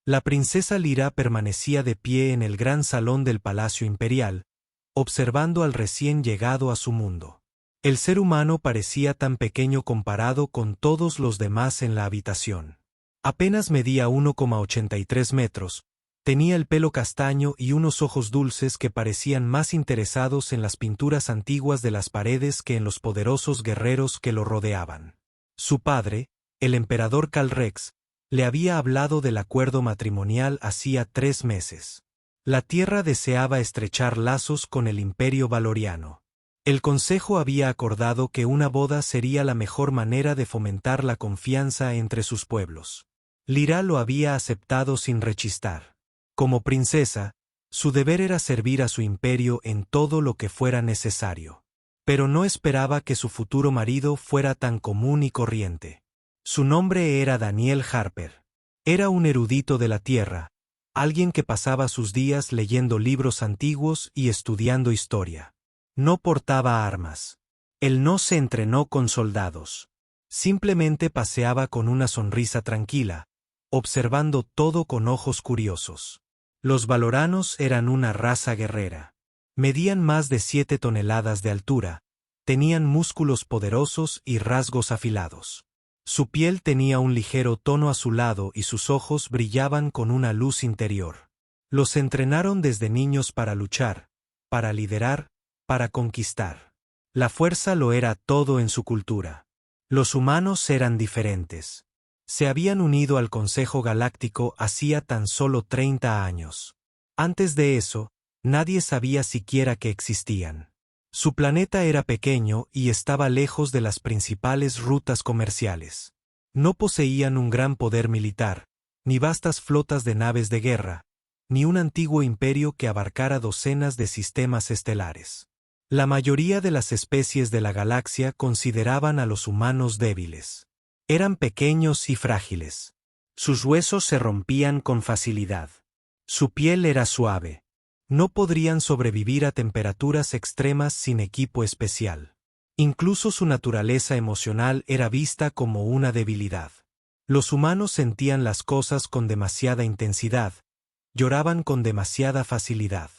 La princesa Lyra permanecía de pie en el gran salón del Palacio Imperial, observando al recién llegado a su mundo. El ser humano parecía tan pequeño comparado con todos los demás en la habitación. Apenas medía 1,83 metros, tenía el pelo castaño y unos ojos dulces que parecían más interesados en las pinturas antiguas de las paredes que en los poderosos guerreros que lo rodeaban. Su padre, el emperador Khal Rex, le había hablado del acuerdo matrimonial hacía 3 meses. La tierra deseaba estrechar lazos con el Imperio Valoriano. El Consejo había acordado que una boda sería la mejor manera de fomentar la confianza entre sus pueblos. Lyra lo había aceptado sin rechistar. Como princesa, su deber era servir a su imperio en todo lo que fuera necesario. Pero no esperaba que su futuro marido fuera tan común y corriente. Su nombre era Daniel Harper. Era un erudito de la tierra, alguien que pasaba sus días leyendo libros antiguos y estudiando historia. No portaba armas. Él no se entrenó con soldados. Simplemente paseaba con una sonrisa tranquila, observando todo con ojos curiosos. Los valoranos eran una raza guerrera. Medían más de 7 toneladas de altura, tenían músculos poderosos y rasgos afilados. Su piel tenía un ligero tono azulado y sus ojos brillaban con una luz interior. Los entrenaron desde niños para luchar, para liderar, para conquistar. La fuerza lo era todo en su cultura. Los humanos eran diferentes. Se habían unido al Consejo Galáctico hacía tan solo 30 años. Antes de eso, nadie sabía siquiera que existían. Su planeta era pequeño y estaba lejos de las principales rutas comerciales. No poseían un gran poder militar, ni vastas flotas de naves de guerra, ni un antiguo imperio que abarcara docenas de sistemas estelares. La mayoría de las especies de la galaxia consideraban a los humanos débiles. Eran pequeños y frágiles. Sus huesos se rompían con facilidad. Su piel era suave. No podrían sobrevivir a temperaturas extremas sin equipo especial. Incluso su naturaleza emocional era vista como una debilidad. Los humanos sentían las cosas con demasiada intensidad, lloraban con demasiada facilidad.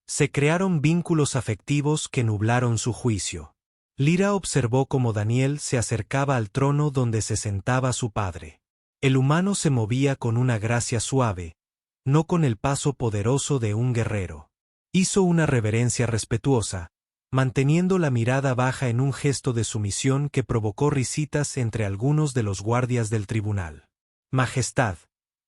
Se crearon vínculos afectivos que nublaron su juicio. Lyra observó cómo Daniel se acercaba al trono donde se sentaba su padre. El humano se movía con una gracia suave, no con el paso poderoso de un guerrero. Hizo una reverencia respetuosa, manteniendo la mirada baja en un gesto de sumisión que provocó risitas entre algunos de los guardias del tribunal. Majestad,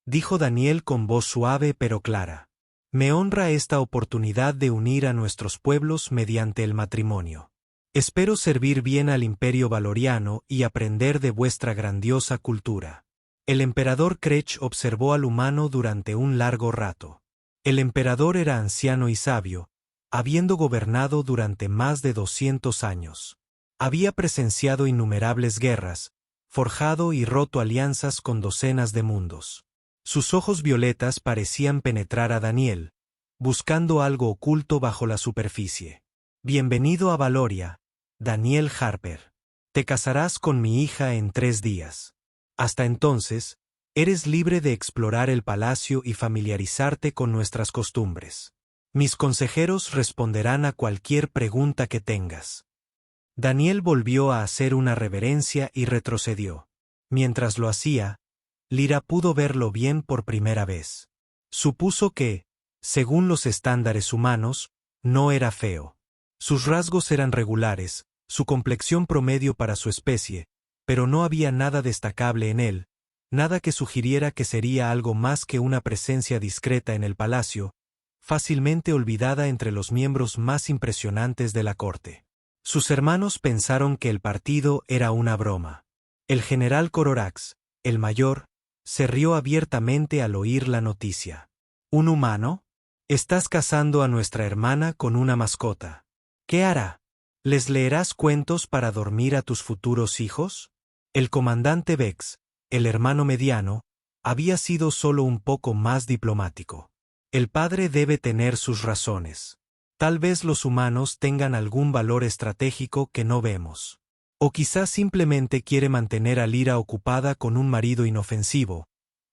dijo Daniel con voz suave pero clara. Me honra esta oportunidad de unir a nuestros pueblos mediante el matrimonio. Espero servir bien al Imperio Valoriano y aprender de vuestra grandiosa cultura. El emperador Krech observó al humano durante un largo rato. El emperador era anciano y sabio, habiendo gobernado durante más de 200 años. Había presenciado innumerables guerras, forjado y roto alianzas con docenas de mundos. Sus ojos violetas parecían penetrar a Daniel, buscando algo oculto bajo la superficie. Bienvenido a Valoria, Daniel Harper. Te casarás con mi hija en 3 días. Hasta entonces, eres libre de explorar el palacio y familiarizarte con nuestras costumbres. Mis consejeros responderán a cualquier pregunta que tengas. Daniel volvió a hacer una reverencia y retrocedió. Mientras lo hacía, Lyra pudo verlo bien por primera vez. Supuso que, según los estándares humanos, no era feo. Sus rasgos eran regulares, su complexión promedio para su especie, pero no había nada destacable en él, nada que sugiriera que sería algo más que una presencia discreta en el palacio, fácilmente olvidada entre los miembros más impresionantes de la corte. Sus hermanos pensaron que el partido era una broma. El general Cororax, el mayor, se rió abiertamente al oír la noticia. ¿Un humano? Estás casando a nuestra hermana con una mascota. ¿Qué hará? ¿Les leerás cuentos para dormir a tus futuros hijos? El comandante Vex, el hermano mediano, había sido solo un poco más diplomático. El padre debe tener sus razones. Tal vez los humanos tengan algún valor estratégico que no vemos. O quizás simplemente quiere mantener a Lyra ocupada con un marido inofensivo,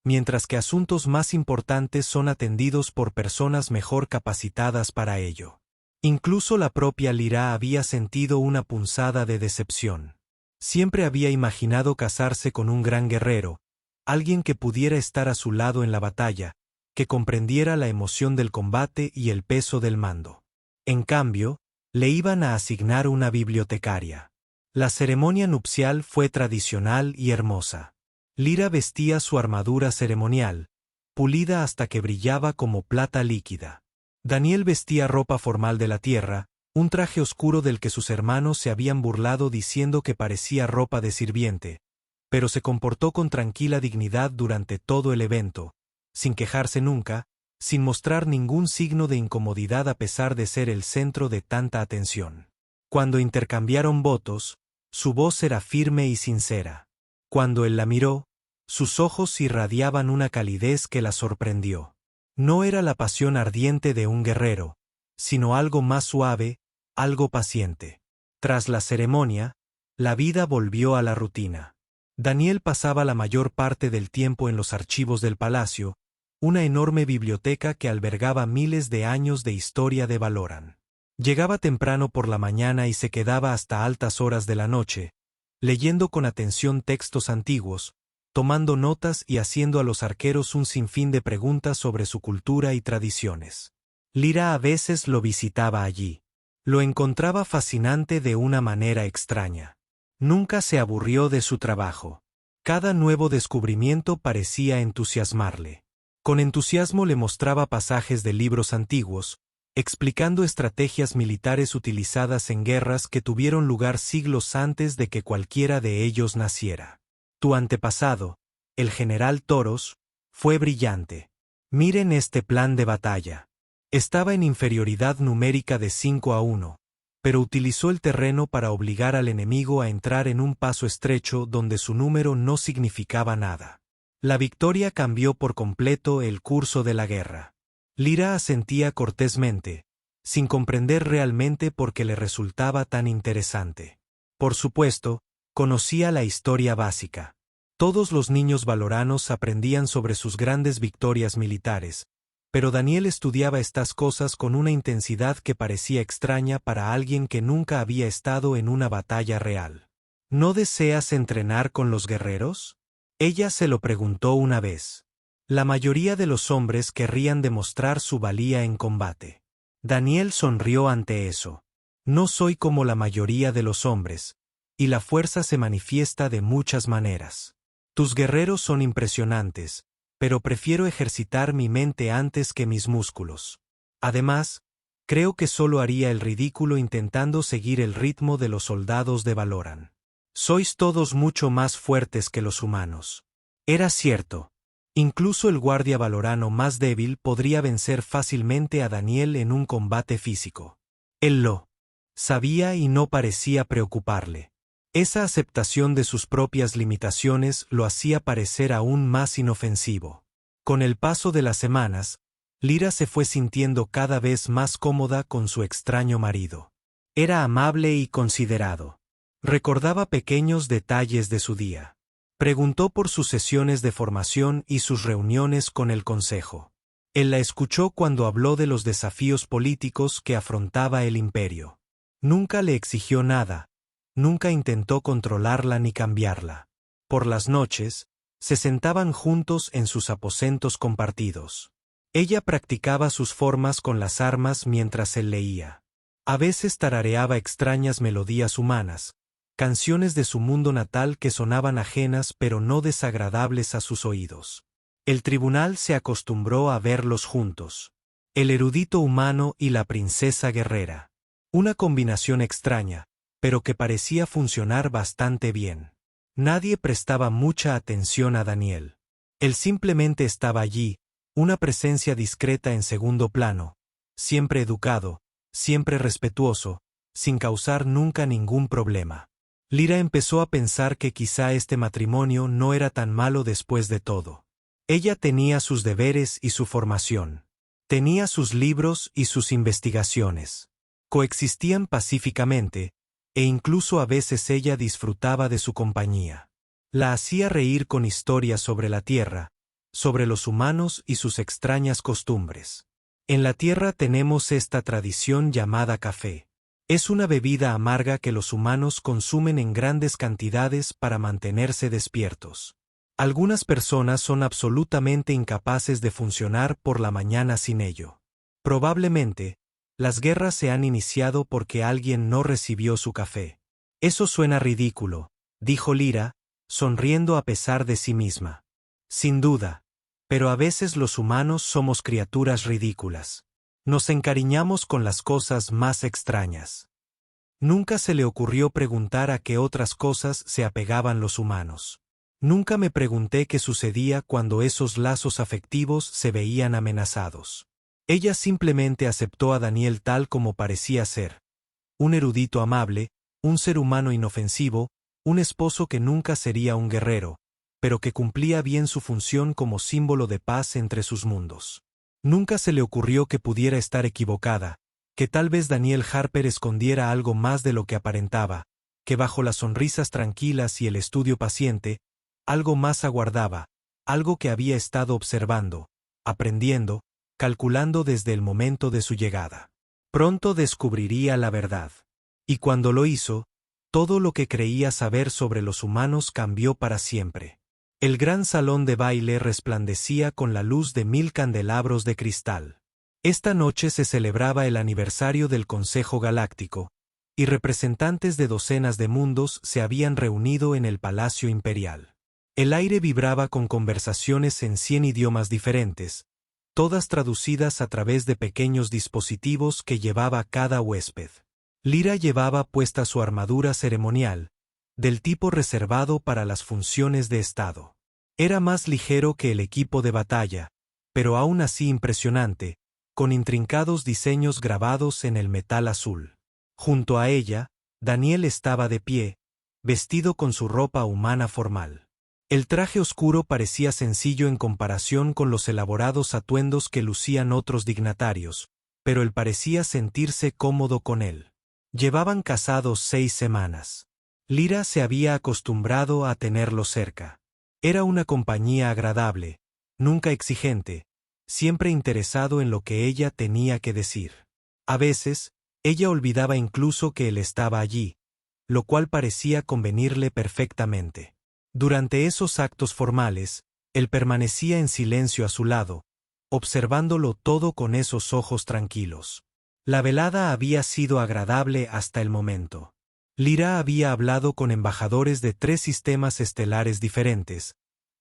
mientras que asuntos más importantes son atendidos por personas mejor capacitadas para ello. Incluso la propia Lyra había sentido una punzada de decepción. Siempre había imaginado casarse con un gran guerrero, alguien que pudiera estar a su lado en la batalla, que comprendiera la emoción del combate y el peso del mando. En cambio, le iban a asignar una bibliotecaria. La ceremonia nupcial fue tradicional y hermosa. Lyra vestía su armadura ceremonial, pulida hasta que brillaba como plata líquida. Daniel vestía ropa formal de la tierra, un traje oscuro del que sus hermanos se habían burlado diciendo que parecía ropa de sirviente, pero se comportó con tranquila dignidad durante todo el evento, sin quejarse nunca, sin mostrar ningún signo de incomodidad a pesar de ser el centro de tanta atención. Cuando intercambiaron votos, su voz era firme y sincera. Cuando él la miró, sus ojos irradiaban una calidez que la sorprendió. No era la pasión ardiente de un guerrero, sino algo más suave, algo paciente. Tras la ceremonia, la vida volvió a la rutina. Daniel pasaba la mayor parte del tiempo en los archivos del palacio, una enorme biblioteca que albergaba miles de años de historia de Valoran. Llegaba temprano por la mañana y se quedaba hasta altas horas de la noche, leyendo con atención textos antiguos, tomando notas y haciendo a los arqueros un sinfín de preguntas sobre su cultura y tradiciones. Lyra a veces lo visitaba allí. Lo encontraba fascinante de una manera extraña. Nunca se aburrió de su trabajo. Cada nuevo descubrimiento parecía entusiasmarle. Con entusiasmo le mostraba pasajes de libros antiguos, explicando estrategias militares utilizadas en guerras que tuvieron lugar siglos antes de que cualquiera de ellos naciera. Tu antepasado, el general Toros, fue brillante. Miren este plan de batalla. Estaba en inferioridad numérica de 5-1, pero utilizó el terreno para obligar al enemigo a entrar en un paso estrecho donde su número no significaba nada. La victoria cambió por completo el curso de la guerra. Lyra asentía cortésmente, sin comprender realmente por qué le resultaba tan interesante. Por supuesto, conocía la historia básica. Todos los niños valoranos aprendían sobre sus grandes victorias militares, pero Daniel estudiaba estas cosas con una intensidad que parecía extraña para alguien que nunca había estado en una batalla real. ¿No deseas entrenar con los guerreros? Ella se lo preguntó una vez. La mayoría de los hombres querrían demostrar su valía en combate. Daniel sonrió ante eso. No soy como la mayoría de los hombres, y la fuerza se manifiesta de muchas maneras. Tus guerreros son impresionantes, pero prefiero ejercitar mi mente antes que mis músculos. Además, creo que solo haría el ridículo intentando seguir el ritmo de los soldados de Valoran. Sois todos mucho más fuertes que los humanos. Era cierto. Incluso el guardia valorano más débil podría vencer fácilmente a Daniel en un combate físico. Él lo sabía y no parecía preocuparle. Esa aceptación de sus propias limitaciones lo hacía parecer aún más inofensivo. Con el paso de las semanas, Lyra se fue sintiendo cada vez más cómoda con su extraño marido. Era amable y considerado. Recordaba pequeños detalles de su día. Preguntó por sus sesiones de formación y sus reuniones con el consejo. Él la escuchó cuando habló de los desafíos políticos que afrontaba el imperio. Nunca le exigió nada, nunca intentó controlarla ni cambiarla. Por las noches, se sentaban juntos en sus aposentos compartidos. Ella practicaba sus formas con las armas mientras él leía. A veces tarareaba extrañas melodías humanas, canciones de su mundo natal que sonaban ajenas pero no desagradables a sus oídos. El tribunal se acostumbró a verlos juntos. El erudito humano y la princesa guerrera. Una combinación extraña, pero que parecía funcionar bastante bien. Nadie prestaba mucha atención a Daniel. Él simplemente estaba allí, una presencia discreta en segundo plano, siempre educado, siempre respetuoso, sin causar nunca ningún problema. Lyra empezó a pensar que quizá este matrimonio no era tan malo después de todo. Ella tenía sus deberes y su formación. Tenía sus libros y sus investigaciones. Coexistían pacíficamente, e incluso a veces ella disfrutaba de su compañía. La hacía reír con historias sobre la tierra, sobre los humanos y sus extrañas costumbres. En la Tierra tenemos esta tradición llamada café. Es una bebida amarga que los humanos consumen en grandes cantidades para mantenerse despiertos. Algunas personas son absolutamente incapaces de funcionar por la mañana sin ello. Probablemente, las guerras se han iniciado porque alguien no recibió su café. Eso suena ridículo, dijo Lyra, sonriendo a pesar de sí misma. Sin duda, pero a veces los humanos somos criaturas ridículas. Nos encariñamos con las cosas más extrañas. Nunca se le ocurrió preguntar a qué otras cosas se apegaban los humanos. Nunca me pregunté qué sucedía cuando esos lazos afectivos se veían amenazados. Ella simplemente aceptó a Daniel tal como parecía ser. Un erudito amable, un ser humano inofensivo, un esposo que nunca sería un guerrero, pero que cumplía bien su función como símbolo de paz entre sus mundos. Nunca se le ocurrió que pudiera estar equivocada, que tal vez Daniel Harper escondiera algo más de lo que aparentaba, que bajo las sonrisas tranquilas y el estudio paciente, algo más aguardaba, algo que había estado observando, aprendiendo, calculando desde el momento de su llegada. Pronto descubriría la verdad. Y cuando lo hizo, todo lo que creía saber sobre los humanos cambió para siempre. El gran salón de baile resplandecía con la luz de 1000 candelabros de cristal. Esta noche se celebraba el aniversario del Consejo Galáctico, y representantes de docenas de mundos se habían reunido en el Palacio Imperial. El aire vibraba con conversaciones en 100 idiomas diferentes, todas traducidas a través de pequeños dispositivos que llevaba cada huésped. Lyra llevaba puesta su armadura ceremonial, del tipo reservado para las funciones de Estado. Era más ligero que el equipo de batalla, pero aún así impresionante, con intrincados diseños grabados en el metal azul. Junto a ella, Daniel estaba de pie, vestido con su ropa humana formal. El traje oscuro parecía sencillo en comparación con los elaborados atuendos que lucían otros dignatarios, pero él parecía sentirse cómodo con él. Llevaban casados 6 semanas. Lyra se había acostumbrado a tenerlo cerca. Era una compañía agradable, nunca exigente, siempre interesado en lo que ella tenía que decir. A veces, ella olvidaba incluso que él estaba allí, lo cual parecía convenirle perfectamente. Durante esos actos formales, él permanecía en silencio a su lado, observándolo todo con esos ojos tranquilos. La velada había sido agradable hasta el momento. Lyra había hablado con embajadores de 3 sistemas estelares diferentes,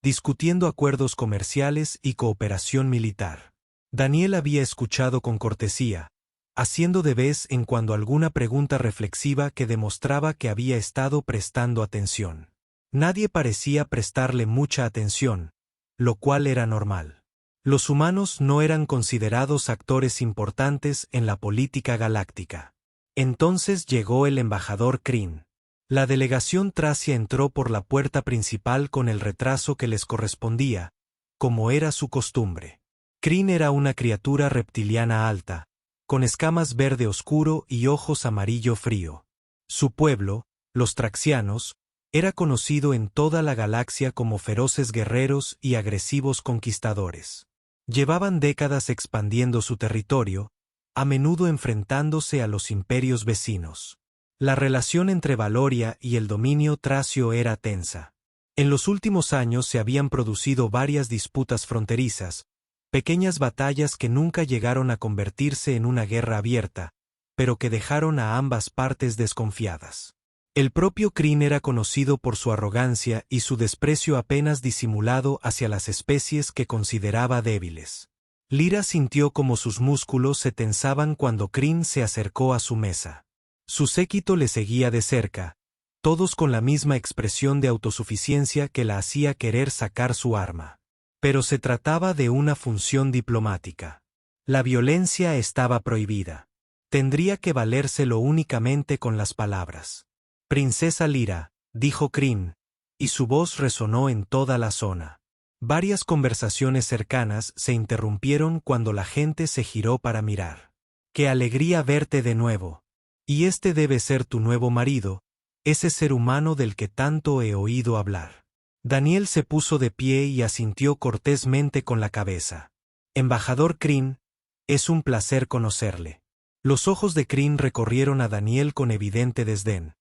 discutiendo acuerdos comerciales y cooperación militar. Daniel había escuchado con cortesía, haciendo de vez en cuando alguna pregunta reflexiva que demostraba que había estado prestando atención. Nadie parecía prestarle mucha atención, lo cual era normal. Los humanos no eran considerados actores importantes en la política galáctica. Entonces llegó el embajador Kryn. La delegación tracia entró por la puerta principal con el retraso que les correspondía, como era su costumbre. Kryn era una criatura reptiliana alta, con escamas verde oscuro y ojos amarillo frío. Su pueblo, los Traxianos, era conocido en toda la galaxia como feroces guerreros y agresivos conquistadores. Llevaban décadas expandiendo su territorio, a menudo enfrentándose a los imperios vecinos. La relación entre Valoria y el dominio tracio era tensa. En los últimos años se habían producido varias disputas fronterizas, pequeñas batallas que nunca llegaron a convertirse en una guerra abierta, pero que dejaron a ambas partes desconfiadas. El propio Kryn era conocido por su arrogancia y su desprecio apenas disimulado hacia las especies que consideraba débiles. Lyra sintió como sus músculos se tensaban cuando Kryn se acercó a su mesa. Su séquito le seguía de cerca, todos con la misma expresión de autosuficiencia que la hacía querer sacar su arma. Pero se trataba de una función diplomática. La violencia estaba prohibida. Tendría que valérselo únicamente con las palabras. «Princesa Lyra», dijo Kryn, y su voz resonó en toda la zona. Varias conversaciones cercanas se interrumpieron cuando la gente se giró para mirar. «Qué alegría verte de nuevo. Y este debe ser tu nuevo marido, ese ser humano del que tanto he oído hablar». Daniel se puso de pie y asintió cortésmente con la cabeza. Embajador Kryn, es un placer conocerle. Los ojos de Kryn recorrieron a Daniel con evidente desdén.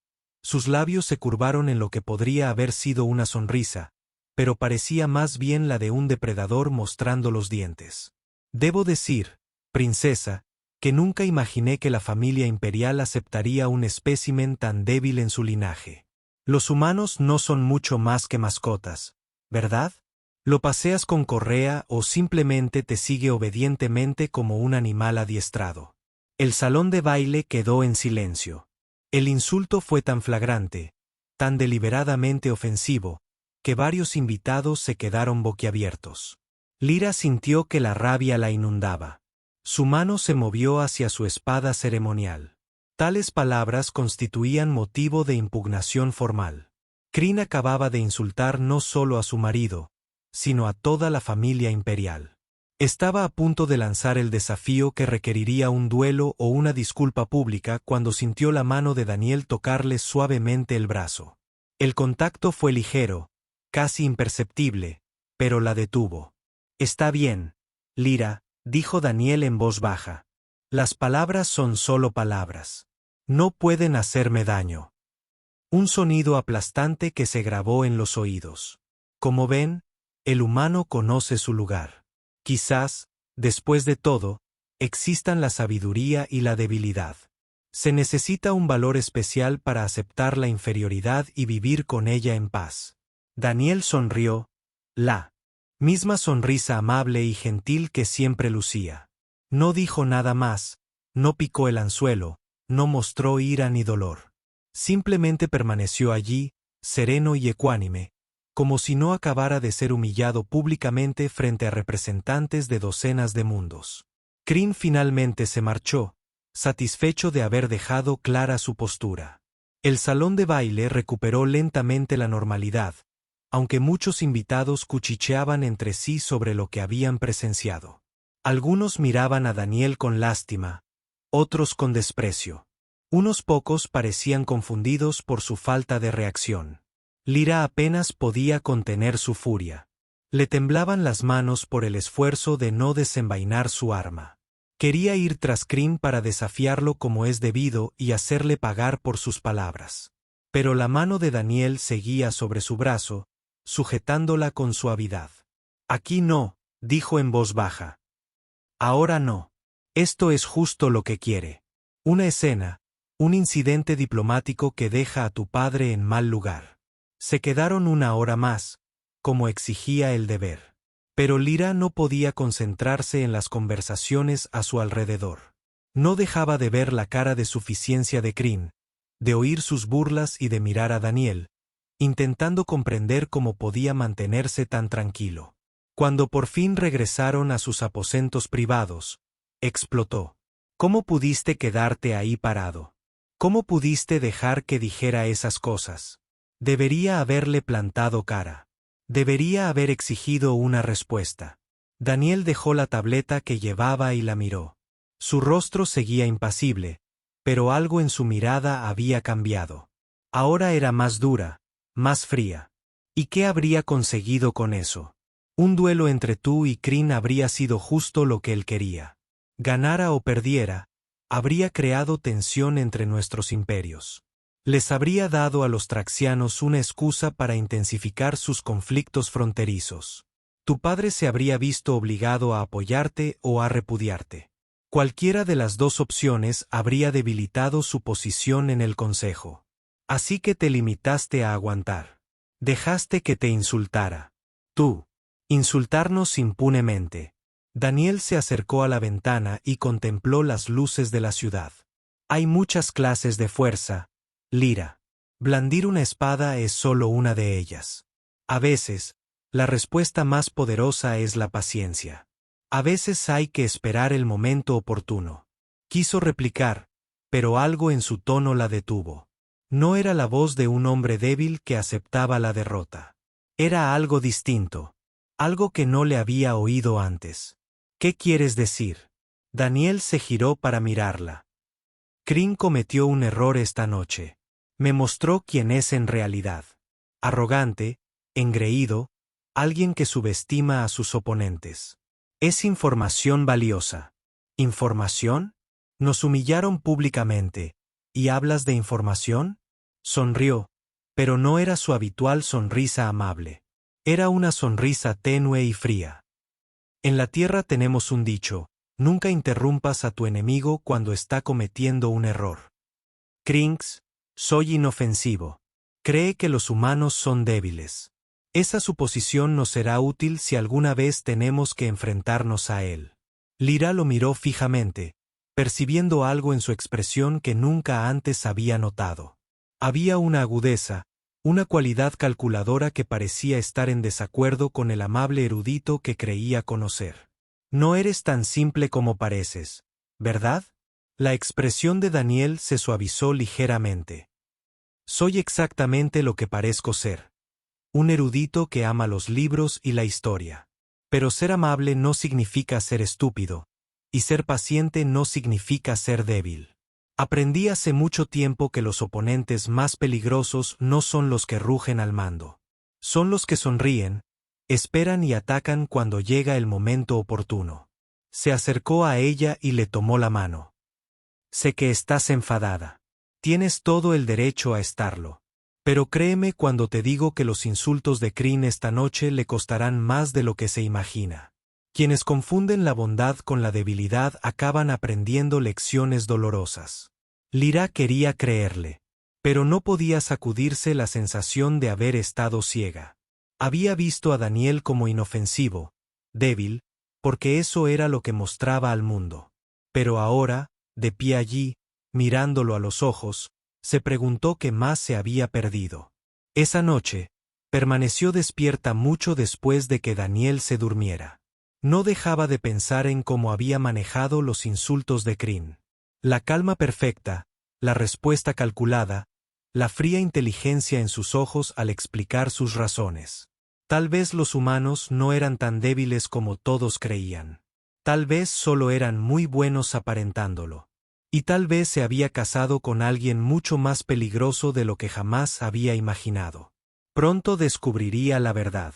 Sus labios se curvaron en lo que podría haber sido una sonrisa, pero parecía más bien la de un depredador mostrando los dientes. Debo decir, princesa, que nunca imaginé que la familia imperial aceptaría un espécimen tan débil en su linaje. Los humanos no son mucho más que mascotas, ¿verdad? Lo paseas con correa o simplemente te sigue obedientemente como un animal adiestrado. El salón de baile quedó en silencio. El insulto fue tan flagrante, tan deliberadamente ofensivo, que varios invitados se quedaron boquiabiertos. Lyra sintió que la rabia la inundaba. Su mano se movió hacia su espada ceremonial. Tales palabras constituían motivo de impugnación formal. Kryn acababa de insultar no solo a su marido, sino a toda la familia imperial. Estaba a punto de lanzar el desafío que requeriría un duelo o una disculpa pública cuando sintió la mano de Daniel tocarle suavemente el brazo. El contacto fue ligero, casi imperceptible, pero la detuvo. «Está bien, Lyra», dijo Daniel en voz baja. «Las palabras son solo palabras. No pueden hacerme daño». Un sonido aplastante que se grabó en los oídos. Como ven, el humano conoce su lugar. Quizás, después de todo, existan la sabiduría y la debilidad. Se necesita un valor especial para aceptar la inferioridad y vivir con ella en paz. Daniel sonrió, la misma sonrisa amable y gentil que siempre lucía. No dijo nada más, no picó el anzuelo, no mostró ira ni dolor. Simplemente permaneció allí, sereno y ecuánime, como si no acabara de ser humillado públicamente frente a representantes de docenas de mundos. Kryn finalmente se marchó, satisfecho de haber dejado clara su postura. El salón de baile recuperó lentamente la normalidad, aunque muchos invitados cuchicheaban entre sí sobre lo que habían presenciado. Algunos miraban a Daniel con lástima, otros con desprecio. Unos pocos parecían confundidos por su falta de reacción. Lyra apenas podía contener su furia. Le temblaban las manos por el esfuerzo de no desenvainar su arma. Quería ir tras Kryn para desafiarlo como es debido y hacerle pagar por sus palabras. Pero la mano de Daniel seguía sobre su brazo, sujetándola con suavidad. «Aquí no», dijo en voz baja. «Ahora no. Esto es justo lo que quiere. Una escena, un incidente diplomático que deja a tu padre en mal lugar». Se quedaron una hora más, como exigía el deber. Pero Lyra no podía concentrarse en las conversaciones a su alrededor. No dejaba de ver la cara de suficiencia de Kryn, de oír sus burlas y de mirar a Daniel, intentando comprender cómo podía mantenerse tan tranquilo. Cuando por fin regresaron a sus aposentos privados, explotó. «¿Cómo pudiste quedarte ahí parado? ¿Cómo pudiste dejar que dijera esas cosas? Debería haberle plantado cara. Debería haber exigido una respuesta». Daniel dejó la tableta que llevaba y la miró. Su rostro seguía impasible, pero algo en su mirada había cambiado. Ahora era más dura, más fría. ¿Y qué habría conseguido con eso? Un duelo entre tú y Kryn habría sido justo lo que él quería. Ganara o perdiera, habría creado tensión entre nuestros imperios. Les habría dado a los traxianos una excusa para intensificar sus conflictos fronterizos. Tu padre se habría visto obligado a apoyarte o a repudiarte. Cualquiera de las dos opciones habría debilitado su posición en el consejo. Así que te limitaste a aguantar. Dejaste que te insultara. Tú. Insultarnos impunemente. Daniel se acercó a la ventana y contempló las luces de la ciudad. Hay muchas clases de fuerza, Lyra. Blandir una espada es solo una de ellas. A veces, la respuesta más poderosa es la paciencia. A veces hay que esperar el momento oportuno. Quiso replicar, pero algo en su tono la detuvo. No era la voz de un hombre débil que aceptaba la derrota. Era algo distinto, algo que no le había oído antes. ¿Qué quieres decir? Daniel se giró para mirarla. Kryn cometió un error esta noche. Me mostró quién es en realidad. Arrogante, engreído, alguien que subestima a sus oponentes. Es información valiosa. ¿Información? Nos humillaron públicamente. ¿Y hablas de información? Sonrió, pero no era su habitual sonrisa amable. Era una sonrisa tenue y fría. En la tierra tenemos un dicho: nunca interrumpas a tu enemigo cuando está cometiendo un error. Krings, soy inofensivo. Cree que los humanos son débiles. Esa suposición nos será útil si alguna vez tenemos que enfrentarnos a él. Lyra lo miró fijamente, percibiendo algo en su expresión que nunca antes había notado. Había una agudeza, una cualidad calculadora que parecía estar en desacuerdo con el amable erudito que creía conocer. No eres tan simple como pareces, ¿verdad? La expresión de Daniel se suavizó ligeramente. Soy exactamente lo que parezco ser. Un erudito que ama los libros y la historia. Pero ser amable no significa ser estúpido, y ser paciente no significa ser débil. Aprendí hace mucho tiempo que los oponentes más peligrosos no son los que rugen al mando. Son los que sonríen, esperan y atacan cuando llega el momento oportuno. Se acercó a ella y le tomó la mano. Sé que estás enfadada. Tienes todo el derecho a estarlo. Pero créeme cuando te digo que los insultos de Kryn esta noche le costarán más de lo que se imagina. Quienes confunden la bondad con la debilidad acaban aprendiendo lecciones dolorosas. Lyra quería creerle, pero no podía sacudirse la sensación de haber estado ciega. Había visto a Daniel como inofensivo, débil, porque eso era lo que mostraba al mundo. Pero ahora, de pie allí, mirándolo a los ojos, se preguntó qué más se había perdido. Esa noche, permaneció despierta mucho después de que Daniel se durmiera. No dejaba de pensar en cómo había manejado los insultos de Kryn. La calma perfecta, la respuesta calculada, la fría inteligencia en sus ojos al explicar sus razones. Tal vez los humanos no eran tan débiles como todos creían. Tal vez solo eran muy buenos aparentándolo. Y tal vez se había casado con alguien mucho más peligroso de lo que jamás había imaginado. Pronto descubriría la verdad.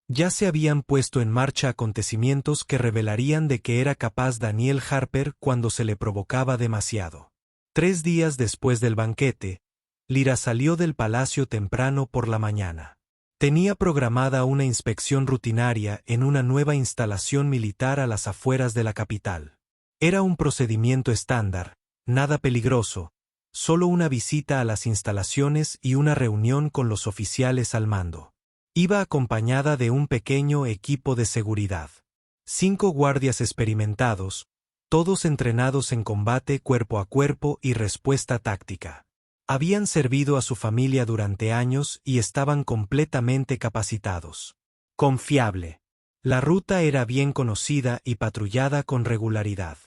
Ya se habían puesto en marcha acontecimientos que revelarían de qué era capaz Daniel Harper cuando se le provocaba demasiado. 3 días después del banquete, Lyra salió del palacio temprano por la mañana. Tenía programada una inspección rutinaria en una nueva instalación militar a las afueras de la capital. Era un procedimiento estándar, nada peligroso, solo una visita a las instalaciones y una reunión con los oficiales al mando. Iba acompañada de un pequeño equipo de seguridad. 5 guardias experimentados, todos entrenados en combate cuerpo a cuerpo y respuesta táctica. Habían servido a su familia durante años y estaban completamente capacitados. Confiable. La ruta era bien conocida y patrullada con regularidad.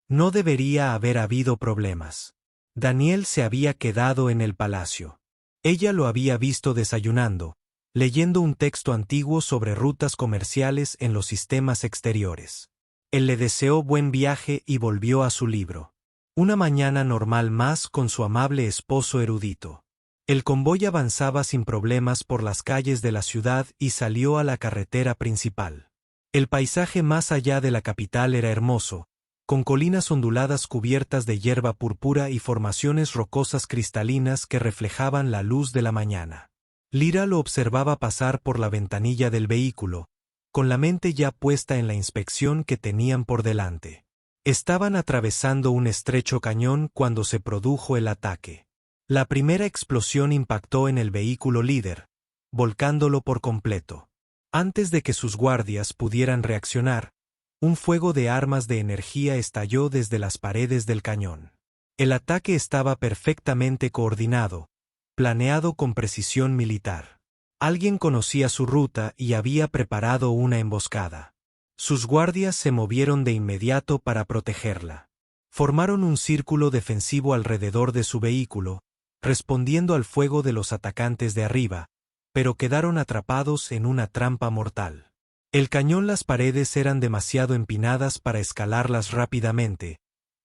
No debería haber habido problemas. Daniel se había quedado en el palacio. Ella lo había visto desayunando, leyendo un texto antiguo sobre rutas comerciales en los sistemas exteriores. Él le deseó buen viaje y volvió a su libro. Una mañana normal más con su amable esposo erudito. El convoy avanzaba sin problemas por las calles de la ciudad y salió a la carretera principal. El paisaje más allá de la capital era hermoso, con colinas onduladas cubiertas de hierba púrpura y formaciones rocosas cristalinas que reflejaban la luz de la mañana. Lyra lo observaba pasar por la ventanilla del vehículo, con la mente ya puesta en la inspección que tenían por delante. Estaban atravesando un estrecho cañón cuando se produjo el ataque. La primera explosión impactó en el vehículo líder, volcándolo por completo. Antes de que sus guardias pudieran reaccionar, un fuego de armas de energía estalló desde las paredes del cañón. El ataque estaba perfectamente coordinado, planeado con precisión militar. Alguien conocía su ruta y había preparado una emboscada. Sus guardias se movieron de inmediato para protegerla. Formaron un círculo defensivo alrededor de su vehículo, respondiendo al fuego de los atacantes de arriba, pero quedaron atrapados en una trampa mortal. El cañón, las paredes eran demasiado empinadas para escalarlas rápidamente,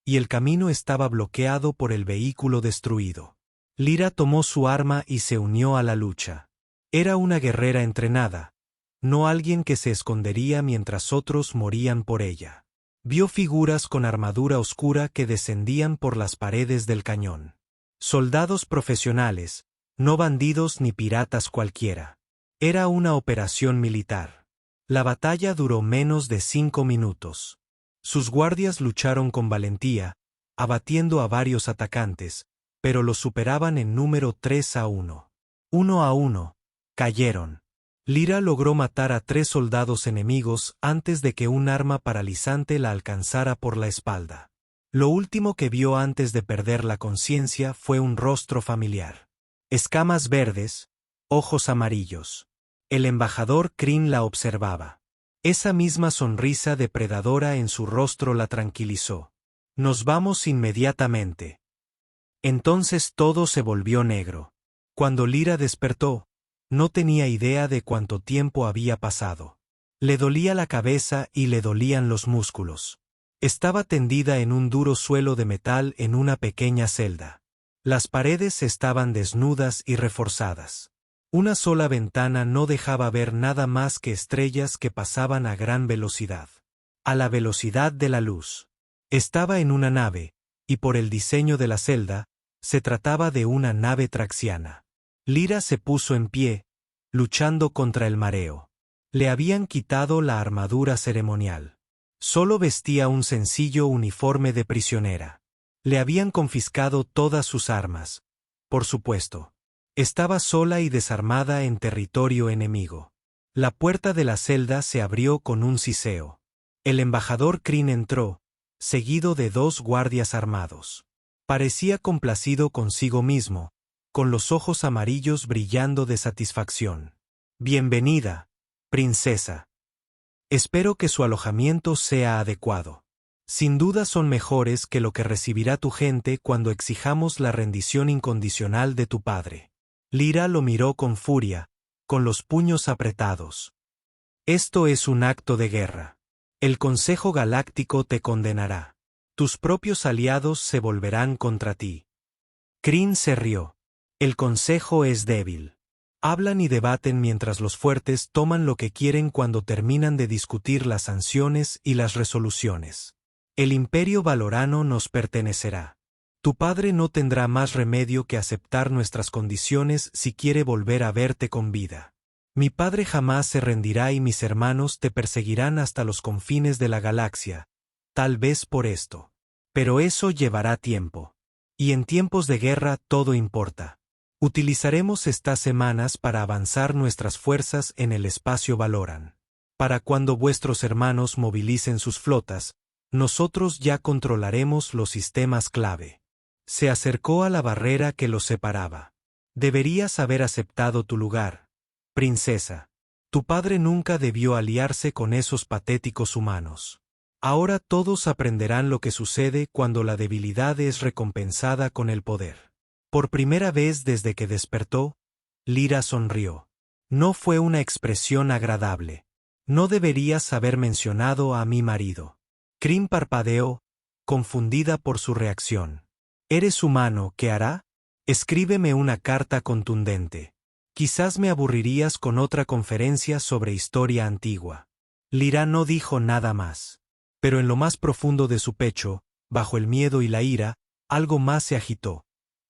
y el camino estaba bloqueado por el vehículo destruido. Lyra tomó su arma y se unió a la lucha. Era una guerrera entrenada, no alguien que se escondería mientras otros morían por ella. Vio figuras con armadura oscura que descendían por las paredes del cañón. Soldados profesionales, no bandidos ni piratas cualquiera. Era una operación militar. La batalla duró menos de 5 minutos. Sus guardias lucharon con valentía, abatiendo a varios atacantes, pero los superaban en número 3-1. 1-1, cayeron. Lyra logró matar a 3 soldados enemigos antes de que un arma paralizante la alcanzara por la espalda. Lo último que vio antes de perder la conciencia fue un rostro familiar. Escamas verdes, ojos amarillos. El embajador Kryn la observaba. Esa misma sonrisa depredadora en su rostro la tranquilizó. Nos vamos inmediatamente. Entonces todo se volvió negro. Cuando Lyra despertó, no tenía idea de cuánto tiempo había pasado. Le dolía la cabeza y le dolían los músculos. Estaba tendida en un duro suelo de metal en una pequeña celda. Las paredes estaban desnudas y reforzadas. Una sola ventana no dejaba ver nada más que estrellas que pasaban a gran velocidad. A la velocidad de la luz. Estaba en una nave, y por el diseño de la celda, se trataba de una nave traxiana. Lyra se puso en pie, luchando contra el mareo. Le habían quitado la armadura ceremonial. Solo vestía un sencillo uniforme de prisionera. Le habían confiscado todas sus armas. Por supuesto. Estaba sola y desarmada en territorio enemigo. La puerta de la celda se abrió con un siseo. El embajador Kryn entró, seguido de 2 guardias armados. Parecía complacido consigo mismo, con los ojos amarillos brillando de satisfacción. Bienvenida, princesa. Espero que su alojamiento sea adecuado. Sin duda son mejores que lo que recibirá tu gente cuando exijamos la rendición incondicional de tu padre. Lyra lo miró con furia, con los puños apretados. Esto es un acto de guerra. El Consejo Galáctico te condenará. Tus propios aliados se volverán contra ti. Kryn se rió. El Consejo es débil. Hablan y debaten mientras los fuertes toman lo que quieren cuando terminan de discutir las sanciones y las resoluciones. El Imperio Valorano nos pertenecerá. Tu padre no tendrá más remedio que aceptar nuestras condiciones si quiere volver a verte con vida. Mi padre jamás se rendirá y mis hermanos te perseguirán hasta los confines de la galaxia, tal vez por esto. Pero eso llevará tiempo. Y en tiempos de guerra todo importa. Utilizaremos estas semanas para avanzar nuestras fuerzas en el espacio Valoran. Para cuando vuestros hermanos movilicen sus flotas, nosotros ya controlaremos los sistemas clave. Se acercó a la barrera que los separaba. Deberías haber aceptado tu lugar, princesa. Tu padre nunca debió aliarse con esos patéticos humanos. Ahora todos aprenderán lo que sucede cuando la debilidad es recompensada con el poder. Por primera vez desde que despertó, Lyra sonrió. No fue una expresión agradable. No deberías haber mencionado a mi marido. Kryn parpadeó, confundida por su reacción. ¿Eres humano? ¿Qué hará? Escríbeme una carta contundente. Quizás me aburrirías con otra conferencia sobre historia antigua. Lyra no dijo nada más. Pero en lo más profundo de su pecho, bajo el miedo y la ira, algo más se agitó.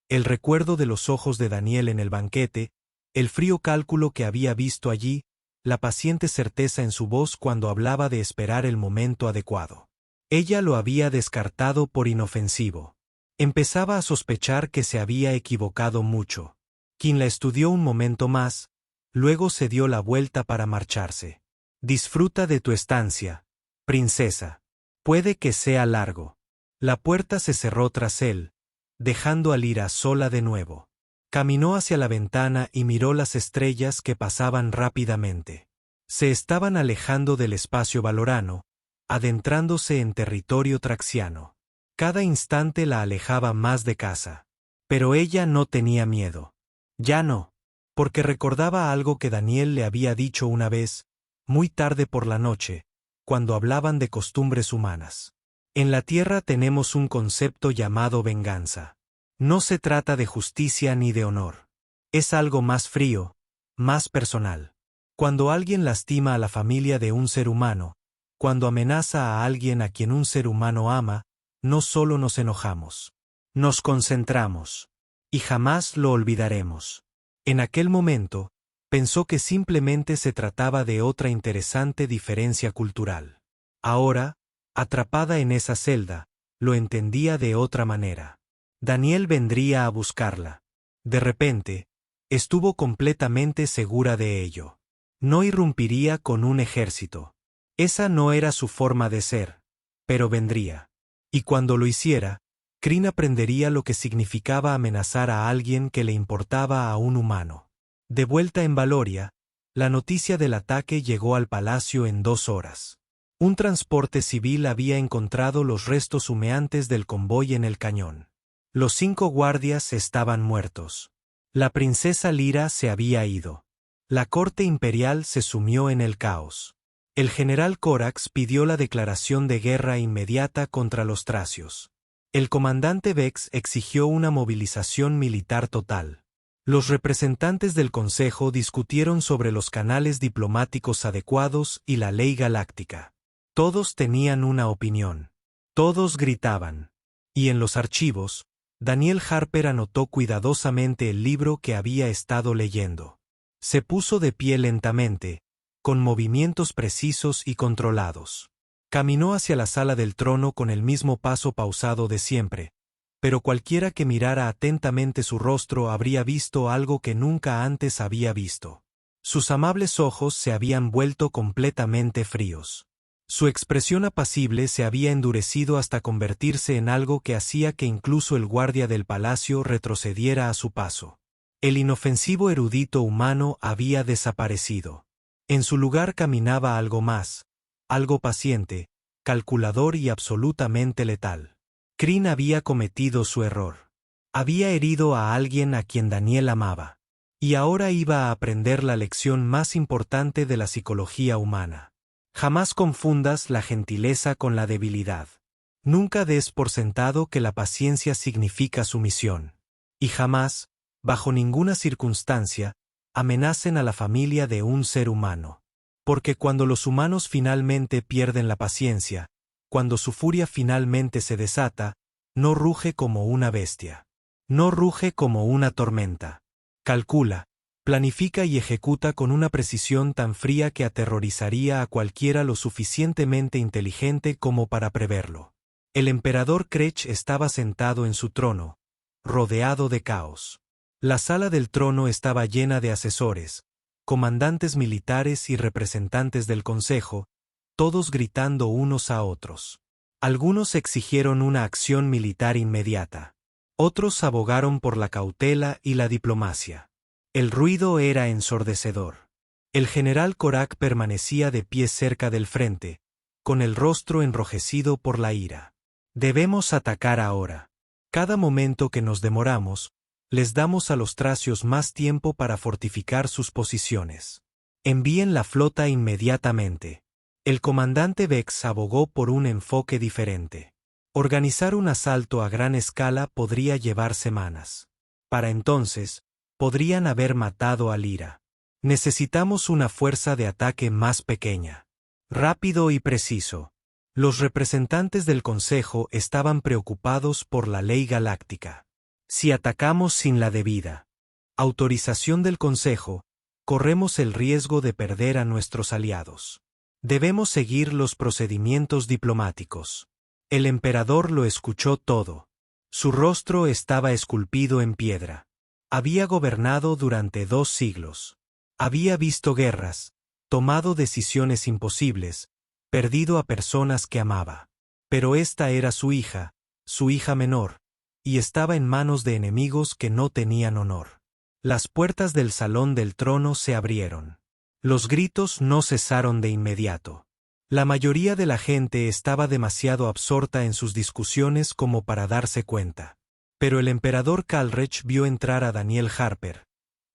El recuerdo de los ojos de Daniel en el banquete, el frío cálculo que había visto allí, la paciente certeza en su voz cuando hablaba de esperar el momento adecuado. Ella lo había descartado por inofensivo. Empezaba a sospechar que se había equivocado mucho. Quien la estudió un momento más, luego se dio la vuelta para marcharse. Disfruta de tu estancia, princesa. Puede que sea largo. La puerta se cerró tras él, dejando a Lyra sola de nuevo. Caminó hacia la ventana y miró las estrellas que pasaban rápidamente. Se estaban alejando del espacio valorano, adentrándose en territorio traxiano. Cada instante la alejaba más de casa. Pero ella no tenía miedo. Ya no. Porque recordaba algo que Daniel le había dicho una vez, muy tarde por la noche, cuando hablaban de costumbres humanas. En la Tierra tenemos un concepto llamado venganza. No se trata de justicia ni de honor. Es algo más frío, más personal. Cuando alguien lastima a la familia de un ser humano, cuando amenaza a alguien a quien un ser humano ama, no solo nos enojamos. Nos concentramos. Y jamás lo olvidaremos. En aquel momento, pensó que simplemente se trataba de otra interesante diferencia cultural. Ahora, atrapada en esa celda, lo entendía de otra manera. Daniel vendría a buscarla. De repente, estuvo completamente segura de ello. No irrumpiría con un ejército. Esa no era su forma de ser, pero vendría. Y cuando lo hiciera, Crin aprendería lo que significaba amenazar a alguien que le importaba a un humano. De vuelta en Valoria, la noticia del ataque llegó al palacio en 2 horas. Un transporte civil había encontrado los restos humeantes del convoy en el cañón. Los 5 guardias estaban muertos. La princesa Lyra se había ido. La corte imperial se sumió en el caos. El general Corax pidió la declaración de guerra inmediata contra los tracios. El comandante Vex exigió una movilización militar total. Los representantes del Consejo discutieron sobre los canales diplomáticos adecuados y la ley galáctica. Todos tenían una opinión. Todos gritaban. Y en los archivos, Daniel Harper anotó cuidadosamente el libro que había estado leyendo. Se puso de pie lentamente, con movimientos precisos y controlados. Caminó hacia la sala del trono con el mismo paso pausado de siempre, pero cualquiera que mirara atentamente su rostro habría visto algo que nunca antes había visto. Sus amables ojos se habían vuelto completamente fríos. Su expresión apacible se había endurecido hasta convertirse en algo que hacía que incluso el guardia del palacio retrocediera a su paso. El inofensivo erudito humano había desaparecido. En su lugar caminaba algo más, algo paciente, calculador y absolutamente letal. Crin había cometido su error. Había herido a alguien a quien Daniel amaba. Y ahora iba a aprender la lección más importante de la psicología humana. Jamás confundas la gentileza con la debilidad. Nunca des por sentado que la paciencia significa sumisión. Y jamás, bajo ninguna circunstancia, amenacen a la familia de un ser humano. Porque cuando los humanos finalmente pierden la paciencia, cuando su furia finalmente se desata, no ruge como una bestia. No ruge como una tormenta. Calcula, planifica y ejecuta con una precisión tan fría que aterrorizaría a cualquiera lo suficientemente inteligente como para preverlo. El emperador Krech estaba sentado en su trono, rodeado de caos. La sala del trono estaba llena de asesores, comandantes militares y representantes del Consejo, todos gritando unos a otros. Algunos exigieron una acción militar inmediata. Otros abogaron por la cautela y la diplomacia. El ruido era ensordecedor. El general Korak permanecía de pie cerca del frente, con el rostro enrojecido por la ira. Debemos atacar ahora. Cada momento que nos demoramos, les damos a los tracios más tiempo para fortificar sus posiciones. Envíen la flota inmediatamente. El comandante Vex abogó por un enfoque diferente. Organizar un asalto a gran escala podría llevar semanas. Para entonces, podrían haber matado a Lyra. Necesitamos una fuerza de ataque más pequeña. Rápido y preciso. Los representantes del Consejo estaban preocupados por la ley galáctica. Si atacamos sin la debida autorización del Consejo, corremos el riesgo de perder a nuestros aliados. Debemos seguir los procedimientos diplomáticos. El emperador lo escuchó todo. Su rostro estaba esculpido en piedra. Había gobernado durante 2 siglos. Había visto guerras, tomado decisiones imposibles, perdido a personas que amaba. Pero esta era su hija menor, y estaba en manos de enemigos que no tenían honor. Las puertas del salón del trono se abrieron. Los gritos no cesaron de inmediato. La mayoría de la gente estaba demasiado absorta en sus discusiones como para darse cuenta. Pero el emperador Kalrech vio entrar a Daniel Harper,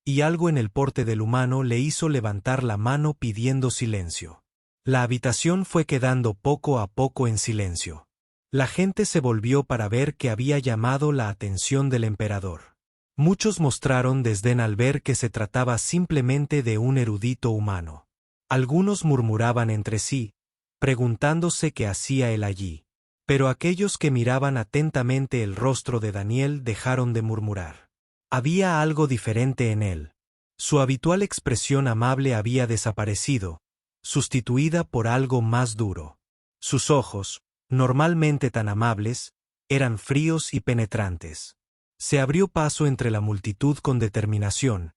y algo en el porte del humano le hizo levantar la mano pidiendo silencio. La habitación fue quedando poco a poco en silencio. La gente se volvió para ver qué había llamado la atención del emperador. Muchos mostraron desdén al ver que se trataba simplemente de un erudito humano. Algunos murmuraban entre sí, preguntándose qué hacía él allí. Pero aquellos que miraban atentamente el rostro de Daniel dejaron de murmurar. Había algo diferente en él. Su habitual expresión amable había desaparecido, sustituida por algo más duro. Sus ojos, normalmente tan amables, eran fríos y penetrantes. Se abrió paso entre la multitud con determinación,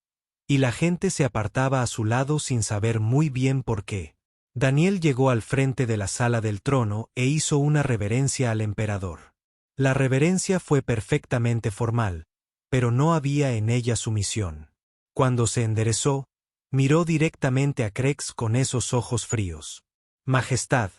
y la gente se apartaba a su lado sin saber muy bien por qué. Daniel llegó al frente de la sala del trono e hizo una reverencia al emperador. La reverencia fue perfectamente formal, pero no había en ella sumisión. Cuando se enderezó, miró directamente a Crex con esos ojos fríos. Majestad,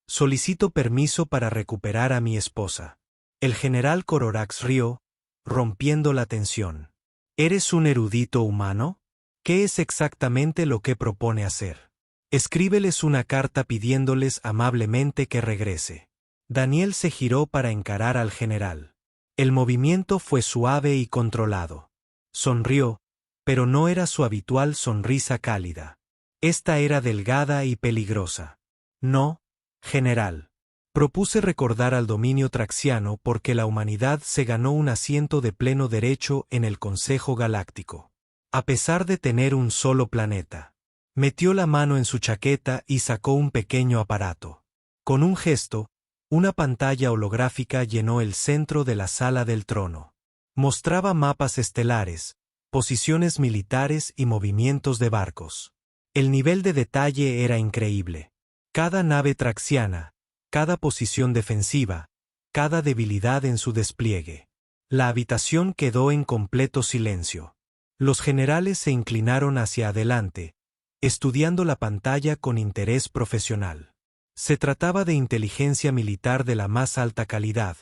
solicito permiso para recuperar a mi esposa. El general Cororax rió, rompiendo la tensión. ¿Eres un erudito humano? ¿Qué es exactamente lo que propone hacer? Escríbeles una carta pidiéndoles amablemente que regrese. Daniel se giró para encarar al general. El movimiento fue suave y controlado. Sonrió, pero no era su habitual sonrisa cálida. Esta era delgada y peligrosa. No, general. Propuse recordar al dominio traxiano porque la humanidad se ganó un asiento de pleno derecho en el Consejo Galáctico. A pesar de tener un solo planeta. Metió la mano en su chaqueta y sacó un pequeño aparato. Con un gesto, una pantalla holográfica llenó el centro de la sala del trono. Mostraba mapas estelares, posiciones militares y movimientos de barcos. El nivel de detalle era increíble. Cada nave traxiana, cada posición defensiva, cada debilidad en su despliegue. La habitación quedó en completo silencio. Los generales se inclinaron hacia adelante, estudiando la pantalla con interés profesional. Se trataba de inteligencia militar de la más alta calidad,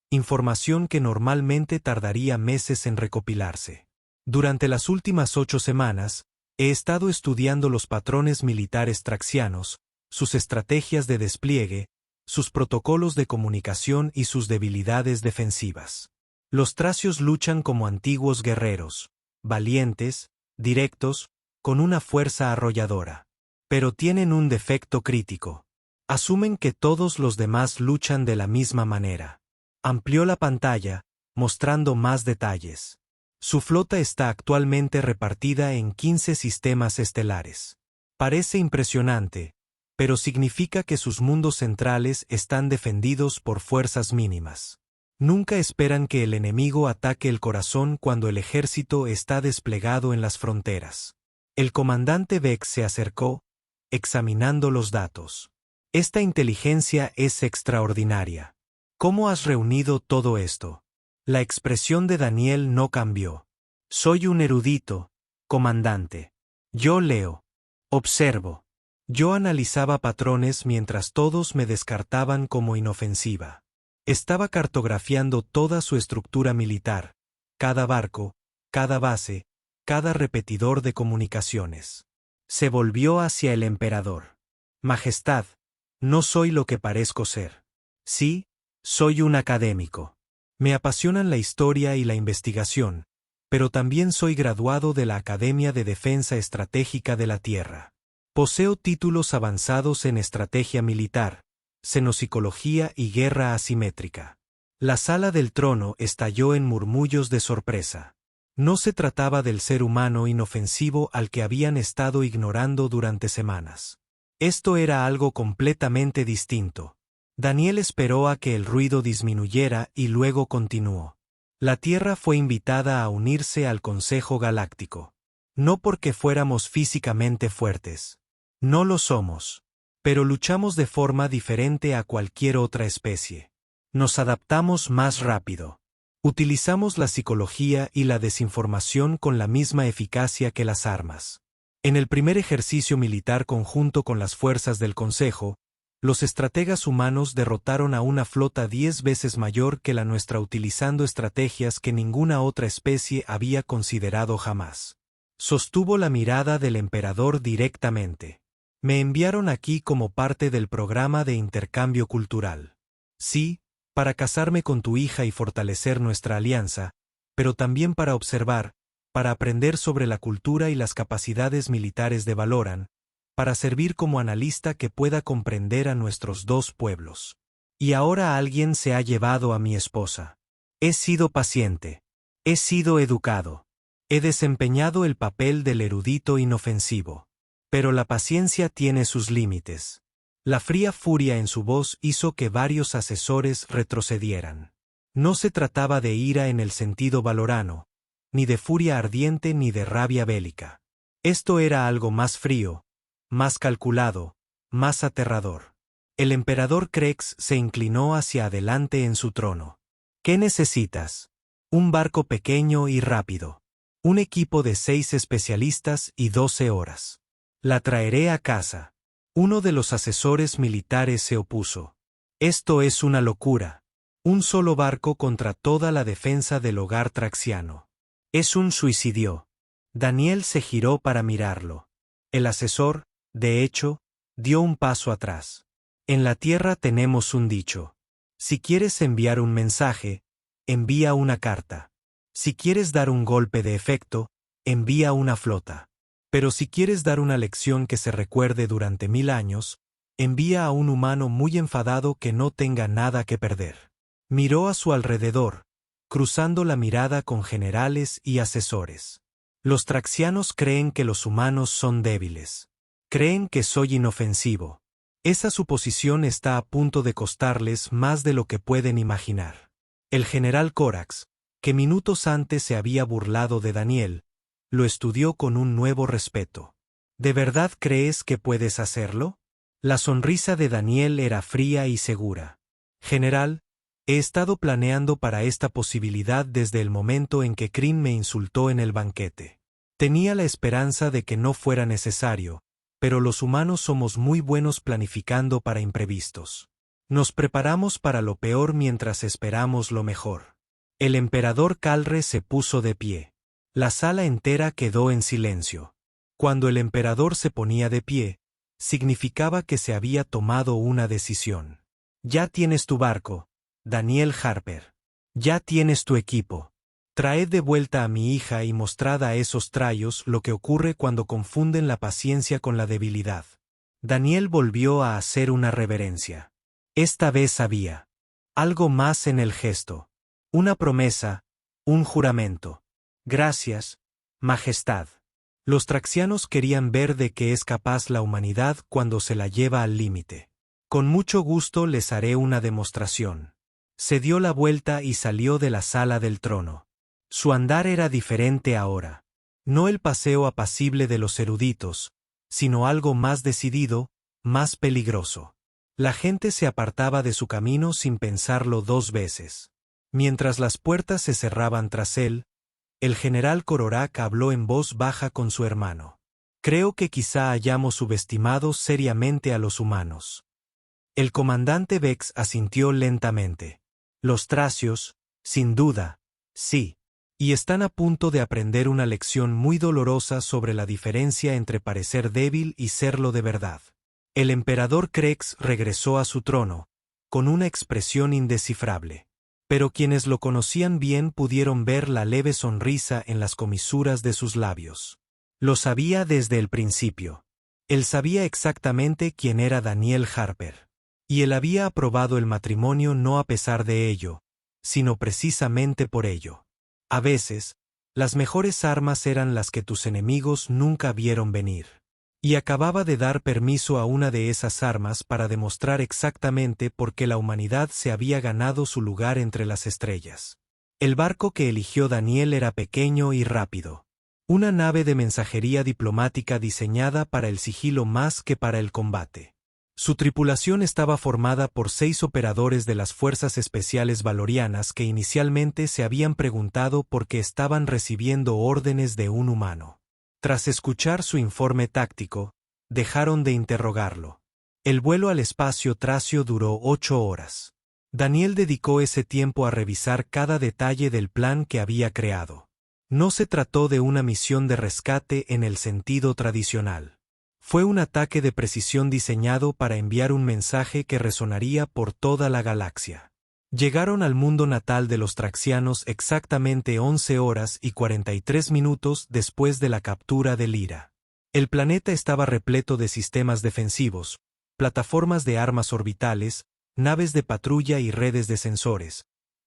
información que normalmente tardaría meses en recopilarse. Durante las últimas 8 semanas, he estado estudiando los patrones militares traxianos, sus estrategias de despliegue, sus protocolos de comunicación y sus debilidades defensivas. Los tracios luchan como antiguos guerreros, valientes, directos, con una fuerza arrolladora. Pero tienen un defecto crítico. Asumen que todos los demás luchan de la misma manera. Amplió la pantalla, mostrando más detalles. Su flota está actualmente repartida en 15 sistemas estelares. Parece impresionante, pero significa que sus mundos centrales están defendidos por fuerzas mínimas. Nunca esperan que el enemigo ataque el corazón cuando el ejército está desplegado en las fronteras. El comandante Vex se acercó, examinando los datos. Esta inteligencia es extraordinaria. ¿Cómo has reunido todo esto? La expresión de Daniel no cambió. Soy un erudito, comandante. Yo leo. Observo. Yo analizaba patrones mientras todos me descartaban como inofensiva. Estaba cartografiando toda su estructura militar, cada barco, cada base, cada repetidor de comunicaciones. Se volvió hacia el emperador. Majestad, no soy lo que parezco ser. Sí, soy un académico. Me apasionan la historia y la investigación, pero también soy graduado de la Academia de Defensa Estratégica de la Tierra. Poseo títulos avanzados en estrategia militar, xenopsicología y guerra asimétrica. La sala del trono estalló en murmullos de sorpresa. No se trataba del ser humano inofensivo al que habían estado ignorando durante semanas. Esto era algo completamente distinto. Daniel esperó a que el ruido disminuyera y luego continuó. La Tierra fue invitada a unirse al Consejo Galáctico. No porque fuéramos físicamente fuertes. No lo somos. Pero luchamos de forma diferente a cualquier otra especie. Nos adaptamos más rápido. Utilizamos la psicología y la desinformación con la misma eficacia que las armas. En el primer ejercicio militar conjunto con las fuerzas del Consejo, los estrategas humanos derrotaron a una flota 10 veces mayor que la nuestra utilizando estrategias que ninguna otra especie había considerado jamás. Sostuvo la mirada del emperador directamente. Me enviaron aquí como parte del programa de intercambio cultural. Sí, para casarme con tu hija y fortalecer nuestra alianza, pero también para observar, para aprender sobre la cultura y las capacidades militares de Valoran, para servir como analista que pueda comprender a nuestros dos pueblos. Y ahora alguien se ha llevado a mi esposa. He sido paciente. He sido educado. He desempeñado el papel del erudito inofensivo. Pero la paciencia tiene sus límites. La fría furia en su voz hizo que varios asesores retrocedieran. No se trataba de ira en el sentido valorano, ni de furia ardiente ni de rabia bélica. Esto era algo más frío, más calculado, más aterrador. El emperador Krex se inclinó hacia adelante en su trono. ¿Qué necesitas? Un barco pequeño y rápido. Un equipo de 6 especialistas y 12 horas. La traeré a casa. Uno de los asesores militares se opuso. Esto es una locura. Un solo barco contra toda la defensa del hogar traxiano. Es un suicidio. Daniel se giró para mirarlo. El asesor, de hecho, dio un paso atrás. En la tierra tenemos un dicho. Si quieres enviar un mensaje, envía una carta. Si quieres dar un golpe de efecto, envía una flota. Pero si quieres dar una lección que se recuerde durante 1000 años, envía a un humano muy enfadado que no tenga nada que perder. Miró a su alrededor, cruzando la mirada con generales y asesores. Los traxianos creen que los humanos son débiles. Creen que soy inofensivo. Esa suposición está a punto de costarles más de lo que pueden imaginar. El general Corax, que minutos antes se había burlado de Daniel, lo estudió con un nuevo respeto. ¿De verdad crees que puedes hacerlo? La sonrisa de Daniel era fría y segura. General, he estado planeando para esta posibilidad desde el momento en que Kryn me insultó en el banquete. Tenía la esperanza de que no fuera necesario, pero los humanos somos muy buenos planificando para imprevistos. Nos preparamos para lo peor mientras esperamos lo mejor. El emperador Calre se puso de pie. La sala entera quedó en silencio. Cuando el emperador se ponía de pie, significaba que se había tomado una decisión. Ya tienes tu barco, Daniel Harper. Ya tienes tu equipo. Traed de vuelta a mi hija y mostrad a esos trayos lo que ocurre cuando confunden la paciencia con la debilidad. Daniel volvió a hacer una reverencia. Esta vez había algo más en el gesto. Una promesa, un juramento. Gracias, Majestad. Los traxianos querían ver de qué es capaz la humanidad cuando se la lleva al límite. Con mucho gusto les haré una demostración. Se dio la vuelta y salió de la sala del trono. Su andar era diferente ahora. No el paseo apacible de los eruditos, sino algo más decidido, más peligroso. La gente se apartaba de su camino sin pensarlo 2 veces. Mientras las puertas se cerraban tras él, el general Cororac habló en voz baja con su hermano. Creo que quizá hayamos subestimado seriamente a los humanos. El comandante Vex asintió lentamente. Los tracios, sin duda, sí. Y están a punto de aprender una lección muy dolorosa sobre la diferencia entre parecer débil y serlo de verdad. El emperador Krex regresó a su trono, con una expresión indescifrable. Pero quienes lo conocían bien pudieron ver la leve sonrisa en las comisuras de sus labios. Lo sabía desde el principio. Él sabía exactamente quién era Daniel Harper. Y él había aprobado el matrimonio no a pesar de ello, sino precisamente por ello. A veces, las mejores armas eran las que tus enemigos nunca vieron venir. Y acababa de dar permiso a una de esas armas para demostrar exactamente por qué la humanidad se había ganado su lugar entre las estrellas. El barco que eligió Daniel era pequeño y rápido. Una nave de mensajería diplomática diseñada para el sigilo más que para el combate. Su tripulación estaba formada por 6 operadores de las Fuerzas Especiales Valorianas que inicialmente se habían preguntado por qué estaban recibiendo órdenes de un humano. Tras escuchar su informe táctico, dejaron de interrogarlo. El vuelo al espacio tracio duró 8 horas. Daniel dedicó ese tiempo a revisar cada detalle del plan que había creado. No se trató de una misión de rescate en el sentido tradicional. Fue un ataque de precisión diseñado para enviar un mensaje que resonaría por toda la galaxia. Llegaron al mundo natal de los traxianos exactamente 11 horas y 43 minutos después de la captura de Lyra. El planeta estaba repleto de sistemas defensivos, plataformas de armas orbitales, naves de patrulla y redes de sensores.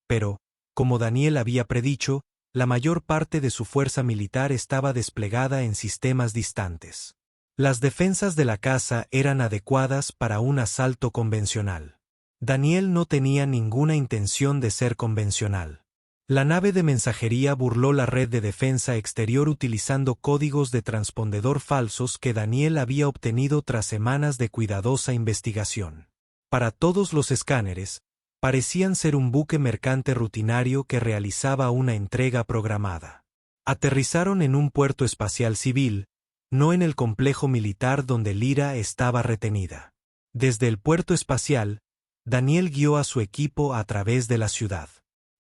Pero, como Daniel había predicho, la mayor parte de su fuerza militar estaba desplegada en sistemas distantes. Las defensas de la casa eran adecuadas para un asalto convencional. Daniel no tenía ninguna intención de ser convencional. La nave de mensajería burló la red de defensa exterior utilizando códigos de transpondedor falsos que Daniel había obtenido tras semanas de cuidadosa investigación. Para todos los escáneres, parecían ser un buque mercante rutinario que realizaba una entrega programada. Aterrizaron en un puerto espacial civil, no en el complejo militar donde Lyra estaba retenida. Desde el puerto espacial, Daniel guió a su equipo a través de la ciudad.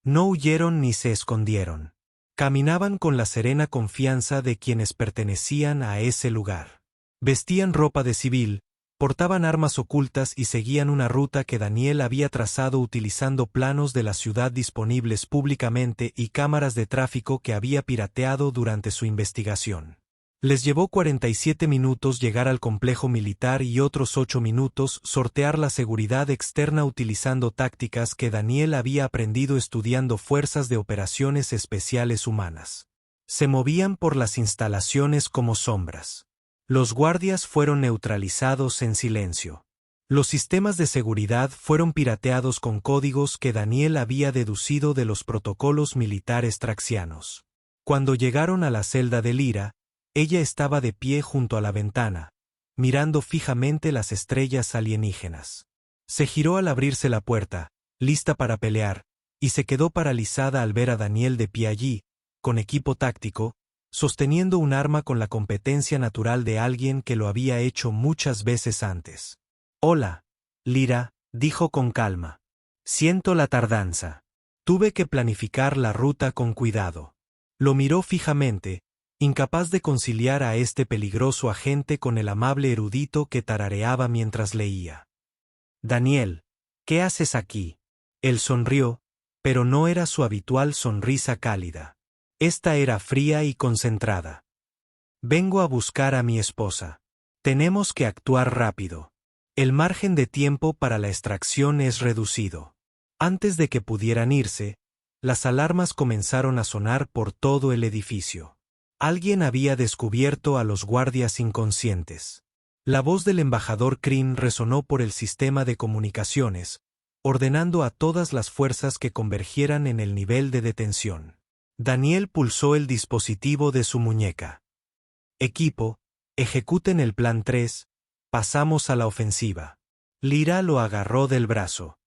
No huyeron ni se escondieron. Caminaban con la serena confianza de quienes pertenecían a ese lugar. Vestían ropa de civil, portaban armas ocultas y seguían una ruta que Daniel había trazado utilizando planos de la ciudad disponibles públicamente y cámaras de tráfico que había pirateado durante su investigación. Les llevó 47 minutos llegar al complejo militar y otros 8 minutos sortear la seguridad externa utilizando tácticas que Daniel había aprendido estudiando fuerzas de operaciones especiales humanas. Se movían por las instalaciones como sombras. Los guardias fueron neutralizados en silencio. Los sistemas de seguridad fueron pirateados con códigos que Daniel había deducido de los protocolos militares traxianos. Cuando llegaron a la celda de Lyra, ella estaba de pie junto a la ventana, mirando fijamente las estrellas alienígenas. Se giró al abrirse la puerta, lista para pelear, y se quedó paralizada al ver a Daniel de pie allí, con equipo táctico, sosteniendo un arma con la competencia natural de alguien que lo había hecho muchas veces antes. «Hola, Lyra», dijo con calma. «Siento la tardanza. Tuve que planificar la ruta con cuidado». Lo miró fijamente, incapaz de conciliar a este peligroso agente con el amable erudito que tarareaba mientras leía. «Daniel, ¿qué haces aquí?» Él sonrió, pero no era su habitual sonrisa cálida. Esta era fría y concentrada. «Vengo a buscar a mi esposa. Tenemos que actuar rápido. El margen de tiempo para la extracción es reducido». Antes de que pudieran irse, las alarmas comenzaron a sonar por todo el edificio. Alguien había descubierto a los guardias inconscientes. La voz del embajador Kryn resonó por el sistema de comunicaciones, ordenando a todas las fuerzas que convergieran en el nivel de detención. Daniel pulsó el dispositivo de su muñeca. «Equipo, ejecuten el plan 3, pasamos a la ofensiva». Lyra lo agarró del brazo.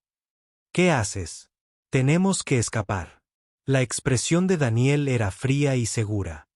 «¿Qué haces? Tenemos que escapar». La expresión de Daniel era fría y segura.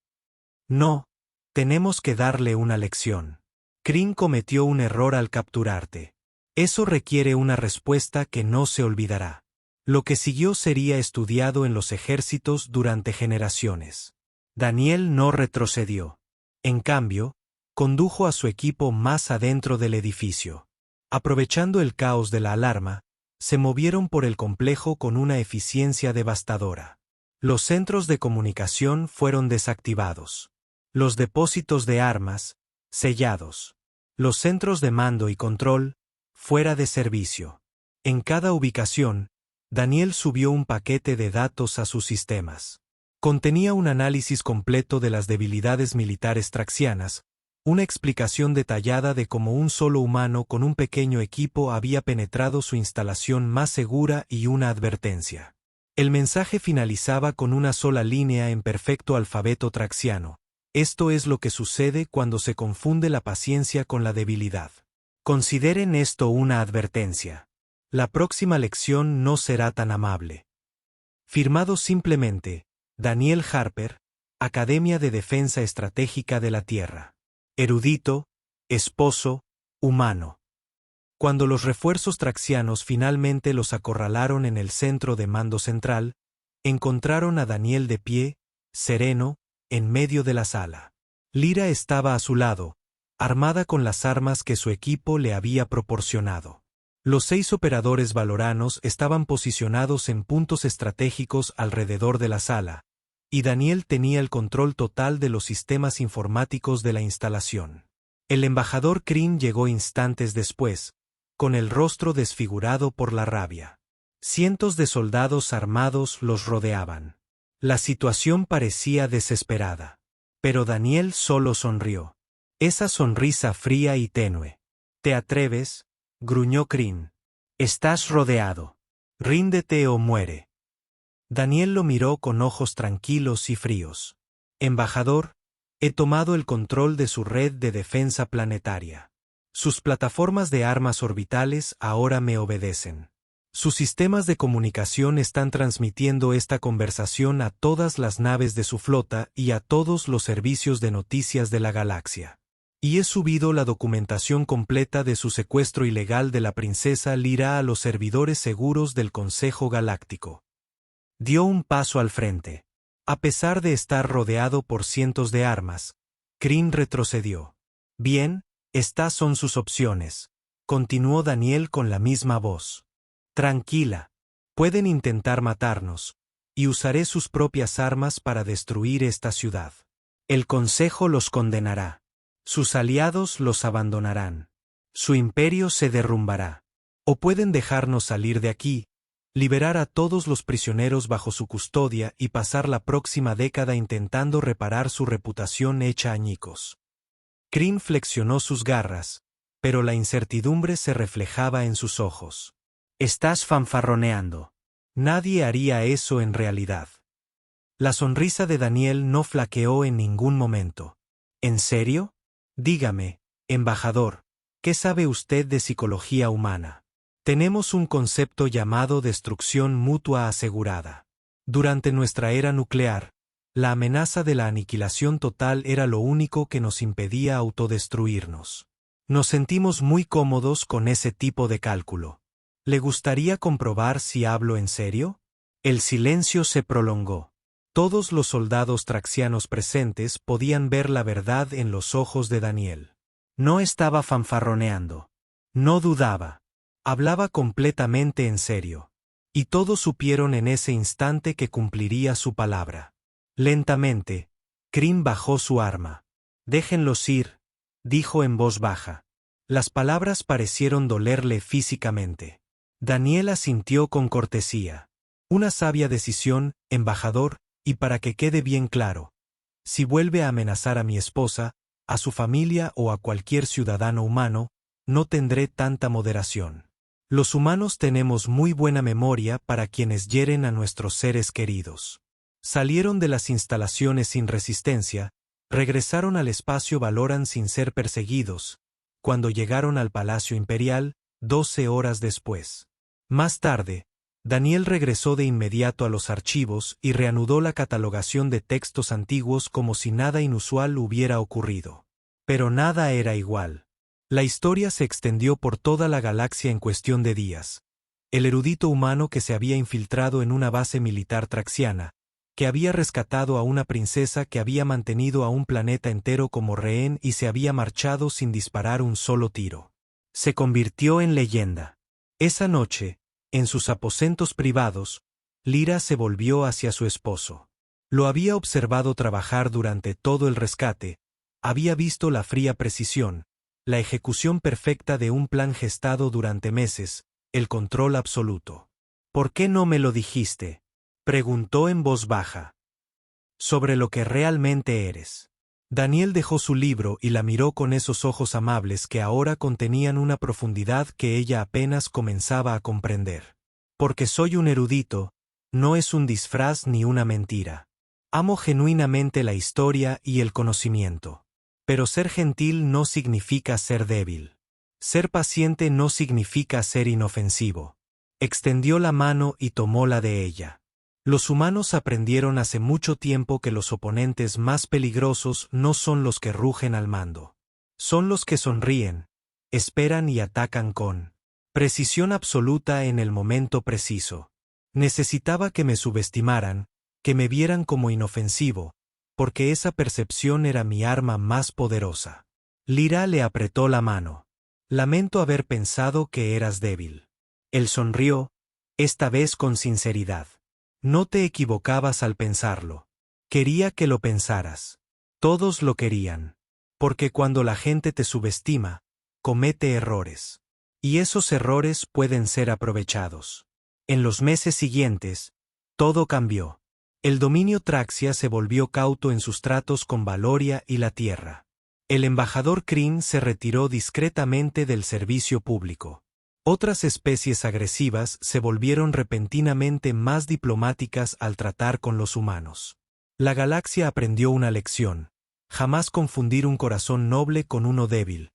«No, tenemos que darle una lección. Kryn cometió un error al capturarte. Eso requiere una respuesta que no se olvidará». Lo que siguió sería estudiado en los ejércitos durante generaciones. Daniel no retrocedió. En cambio, condujo a su equipo más adentro del edificio. Aprovechando el caos de la alarma, se movieron por el complejo con una eficiencia devastadora. Los centros de comunicación fueron desactivados. Los depósitos de armas, sellados. Los centros de mando y control, fuera de servicio. En cada ubicación, Daniel subió un paquete de datos a sus sistemas. Contenía un análisis completo de las debilidades militares traxianas, una explicación detallada de cómo un solo humano con un pequeño equipo había penetrado su instalación más segura y una advertencia. El mensaje finalizaba con una sola línea en perfecto alfabeto traxiano. Esto es lo que sucede cuando se confunde la paciencia con la debilidad. Consideren esto una advertencia. La próxima lección no será tan amable. Firmado simplemente, Daniel Harper, Academia de Defensa Estratégica de la Tierra. Erudito, esposo, humano. Cuando los refuerzos traxianos finalmente los acorralaron en el centro de mando central, encontraron a Daniel de pie, sereno, en medio de la sala. Lyra estaba a su lado, armada con las armas que su equipo le había proporcionado. Los 6 operadores valoranos estaban posicionados en puntos estratégicos alrededor de la sala, y Daniel tenía el control total de los sistemas informáticos de la instalación. El embajador Kryn llegó instantes después, con el rostro desfigurado por la rabia. Cientos de soldados armados los rodeaban. La situación parecía desesperada. Pero Daniel solo sonrió. Esa sonrisa fría y tenue. ¿Te atreves?, gruñó Kryn. Estás rodeado. Ríndete o muere. Daniel lo miró con ojos tranquilos y fríos. Embajador, he tomado el control de su red de defensa planetaria. Sus plataformas de armas orbitales ahora me obedecen. Sus sistemas de comunicación están transmitiendo esta conversación a todas las naves de su flota y a todos los servicios de noticias de la galaxia. Y he subido la documentación completa de su secuestro ilegal de la princesa Lyra a los servidores seguros del Consejo Galáctico. Dio un paso al frente. A pesar de estar rodeado por cientos de armas, Kryn retrocedió. Bien, estas son sus opciones, continuó Daniel con la misma voz. Tranquila. Pueden intentar matarnos, y usaré sus propias armas para destruir esta ciudad. El Consejo los condenará. Sus aliados los abandonarán. Su imperio se derrumbará. O pueden dejarnos salir de aquí, liberar a todos los prisioneros bajo su custodia y pasar la próxima década intentando reparar su reputación hecha añicos. Kryn flexionó sus garras, pero la incertidumbre se reflejaba en sus ojos. Estás fanfarroneando. Nadie haría eso en realidad. La sonrisa de Daniel no flaqueó en ningún momento. ¿En serio? Dígame, embajador, ¿qué sabe usted de psicología humana? Tenemos un concepto llamado destrucción mutua asegurada. Durante nuestra era nuclear, la amenaza de la aniquilación total era lo único que nos impedía autodestruirnos. Nos sentimos muy cómodos con ese tipo de cálculo. ¿Le gustaría comprobar si hablo en serio? El silencio se prolongó. Todos los soldados traxianos presentes podían ver la verdad en los ojos de Daniel. No estaba fanfarroneando. No dudaba. Hablaba completamente en serio. Y todos supieron en ese instante que cumpliría su palabra. Lentamente, Kryn bajó su arma. Déjenlos ir, dijo en voz baja. Las palabras parecieron dolerle físicamente. Daniel asintió con cortesía. Una sabia decisión, embajador, y para que quede bien claro. Si vuelve a amenazar a mi esposa, a su familia o a cualquier ciudadano humano, no tendré tanta moderación. Los humanos tenemos muy buena memoria para quienes hieren a nuestros seres queridos. Salieron de las instalaciones sin resistencia, regresaron al espacio Valoran sin ser perseguidos, cuando llegaron al Palacio Imperial, 12 horas después. Más tarde, Daniel regresó de inmediato a los archivos y reanudó la catalogación de textos antiguos como si nada inusual hubiera ocurrido. Pero nada era igual. La historia se extendió por toda la galaxia en cuestión de días. El erudito humano que se había infiltrado en una base militar traxiana, que había rescatado a una princesa que había mantenido a un planeta entero como rehén y se había marchado sin disparar un solo tiro. Se convirtió en leyenda. Esa noche, en sus aposentos privados, Lyra se volvió hacia su esposo. Lo había observado trabajar durante todo el rescate, había visto la fría precisión, la ejecución perfecta de un plan gestado durante meses, el control absoluto. ¿Por qué no me lo dijiste?, preguntó en voz baja. Sobre lo que realmente eres. Daniel dejó su libro y la miró con esos ojos amables que ahora contenían una profundidad que ella apenas comenzaba a comprender. Porque soy un erudito, no es un disfraz ni una mentira. Amo genuinamente la historia y el conocimiento. Pero ser gentil no significa ser débil. Ser paciente no significa ser inofensivo. Extendió la mano y tomó la de ella. Los humanos aprendieron hace mucho tiempo que los oponentes más peligrosos no son los que rugen al mando. Son los que sonríen, esperan y atacan con precisión absoluta en el momento preciso. Necesitaba que me subestimaran, que me vieran como inofensivo, porque esa percepción era mi arma más poderosa. Lyra le apretó la mano. Lamento haber pensado que eras débil. Él sonrió, esta vez con sinceridad. No te equivocabas al pensarlo. Quería que lo pensaras. Todos lo querían. Porque cuando la gente te subestima, comete errores. Y esos errores pueden ser aprovechados. En los meses siguientes, todo cambió. El dominio Traxia se volvió cauto en sus tratos con Valoria y la Tierra. El embajador Kryn se retiró discretamente del servicio público. Otras especies agresivas se volvieron repentinamente más diplomáticas al tratar con los humanos. La galaxia aprendió una lección: jamás confundir un corazón noble con uno débil,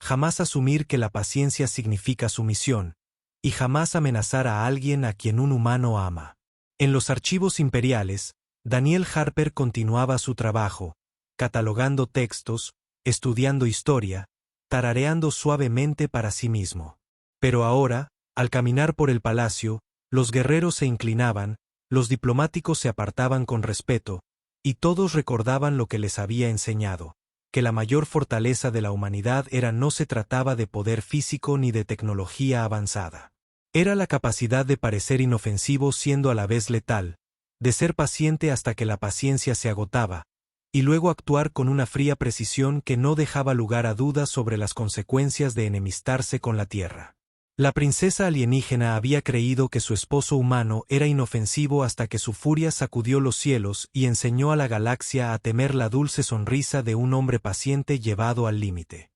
jamás asumir que la paciencia significa sumisión, y jamás amenazar a alguien a quien un humano ama. En los archivos imperiales, Daniel Harper continuaba su trabajo, catalogando textos, estudiando historia, tarareando suavemente para sí mismo. Pero ahora, al caminar por el palacio, los guerreros se inclinaban, los diplomáticos se apartaban con respeto, y todos recordaban lo que les había enseñado, que la mayor fortaleza de la humanidad no se trataba de poder físico ni de tecnología avanzada. Era la capacidad de parecer inofensivo siendo a la vez letal, de ser paciente hasta que la paciencia se agotaba, y luego actuar con una fría precisión que no dejaba lugar a dudas sobre las consecuencias de enemistarse con la Tierra. La princesa alienígena había creído que su esposo humano era inofensivo hasta que su furia sacudió los cielos y enseñó a la galaxia a temer la dulce sonrisa de un hombre paciente llevado al límite.